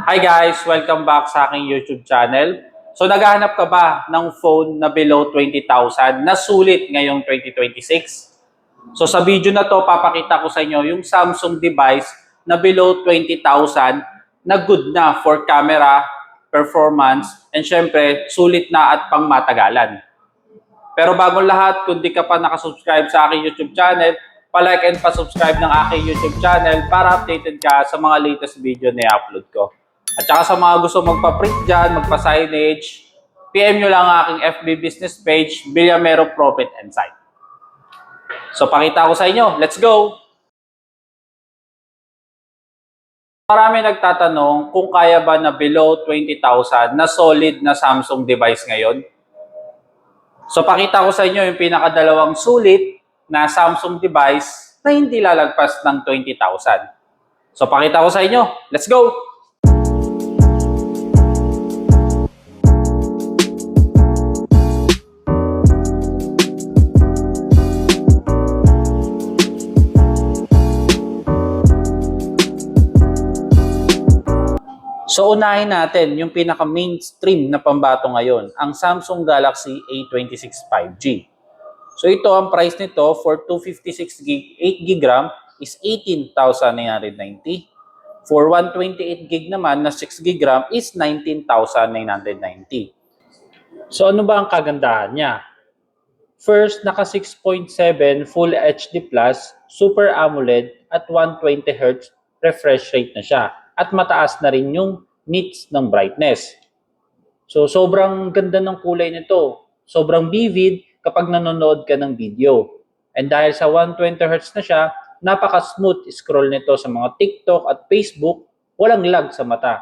Hi guys! Welcome back sa aking YouTube channel. So naghahanap ka ba ng phone na below 20,000 na sulit ngayong 2026? So sa video na to, papakita ko sa inyo yung Samsung device na below 20,000 na good na for camera, performance, and syempre sulit na at pang matagalan. Pero bago lahat, kung di ka pa nakasubscribe sa aking YouTube channel, palike and pa-subscribe ng aking YouTube channel para updated ka sa mga latest video na i-upload ko. At saka sa mga gusto magpa-print dyan, magpa-signage, PM nyo lang ang aking FB business page, Villamero Profit and Sign. So pakita ko sa inyo. Let's go! Marami nagtatanong kung kaya ba na below 20,000 na solid na Samsung device ngayon. So pakita ko sa inyo yung pinakadalawang sulit na Samsung device na hindi lalagpas ng 20,000. So pakita ko sa inyo. Let's go! So unahin natin yung pinaka-mainstream na pambato ngayon, ang Samsung Galaxy A26 5G. So ito, ang price nito for 256GB, 8GB RAM is 18,990. For 128GB naman na 6GB RAM is 19,990. So ano ba ang kagandahan niya? First, naka 6.7 Full HD Plus, Super AMOLED at 120Hz refresh rate na siya. At mataas na rin yung nits ng brightness. So sobrang ganda ng kulay nito. Sobrang vivid kapag nanonood ka ng video. And dahil sa 120Hz na siya, napaka-smooth scroll nito sa mga TikTok at Facebook, walang lag sa mata.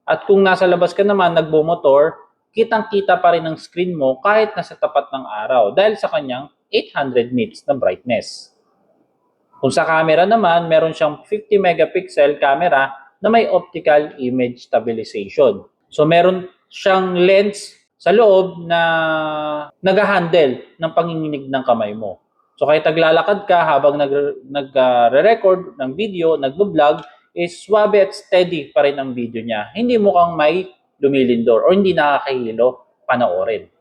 At kung nasa labas ka naman nagbumotor, kitang-kita pa rin ang screen mo kahit nasa tapat ng araw dahil sa kanyang 800 nits na brightness. Kung sa camera naman, meron siyang 50 megapixel camera na may optical image stabilization. So meron siyang lens sa loob na nag-handle ng panginginig ng kamay mo. So kahit naglalakad ka habang nagre-record ng video, nagbo-vlog, is swabe at steady pa rin ang video niya. Hindi mukhang may lumilindor o hindi nakakahilo panoorin.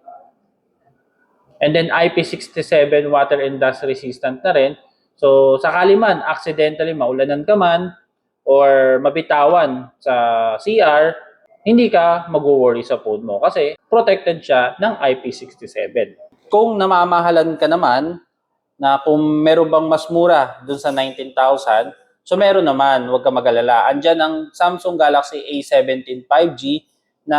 And then IP67 water and dust resistant na rin. So sakali man, accidentally maulanan ka man, or mabitawan sa CR, hindi ka mag-worry sa phone mo kasi protected siya ng IP67. Kung namamahalan ka naman, na kung meron bang mas mura dun sa 19,000, so meron naman, huwag ka mag-alala. Andyan ang Samsung Galaxy A17 5G na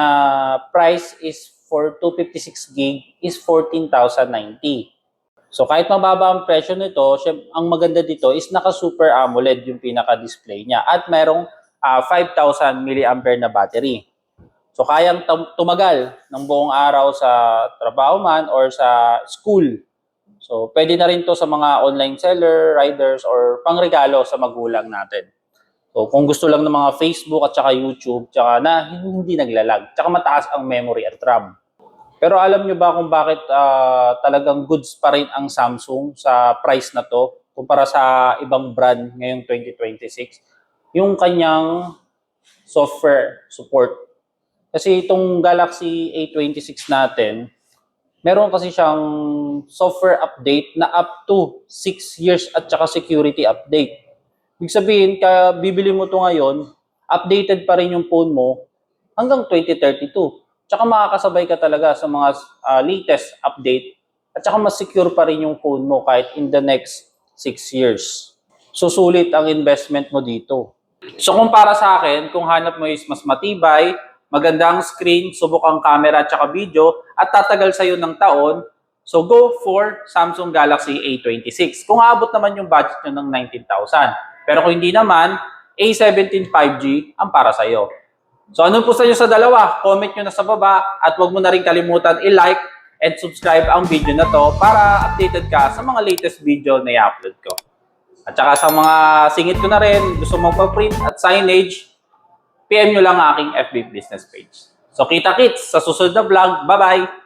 price is for 256GB is 14,090. So kahit mababa ang presyo nito, ang maganda dito is naka-Super AMOLED yung pinaka-display niya at merong 5,000 mAh na battery. So kayang tumagal ng buong araw sa trabaho man or sa school. So pwede na rin to sa mga online seller, riders, or pangregalo sa magulang natin. So kung gusto lang ng mga Facebook at saka YouTube, tsaka na hindi naglalag, tsaka mataas ang memory at RAM. Pero alam nyo ba kung bakit talagang goods pa rin ang Samsung sa price na to kumpara sa ibang brand ngayong 2026? Yung kanyang software support. Kasi itong Galaxy A26 natin, meron kasi siyang software update na up to 6 years at saka security update. Ibig sabihin, kaya bibili mo to ngayon, updated pa rin yung phone mo hanggang 2032. Tsaka makakasabay ka talaga sa mga latest update at saka mas secure pa rin yung phone mo kahit in the next 6 years. Susulit ang investment mo dito. So kung para sa akin, kung hanap mo is mas matibay, magandang screen, subok ang camera at saka video at tatagal sa'yo ng taon, so go for Samsung Galaxy A26. Kung aabot naman yung budget nyo ng 19,000. Pero kung hindi naman, A17 5G ang para sa'yo. So anong po sa inyo sa dalawa? Comment nyo na sa baba at huwag mo na rin kalimutan i-like and subscribe ang video na to para updated ka sa mga latest video na i-upload ko. At saka sa mga singit ko na rin, gusto mong pa-print at signage, PM nyo lang ang aking FB business page. So kita-kits sa susunod na vlog. Bye-bye!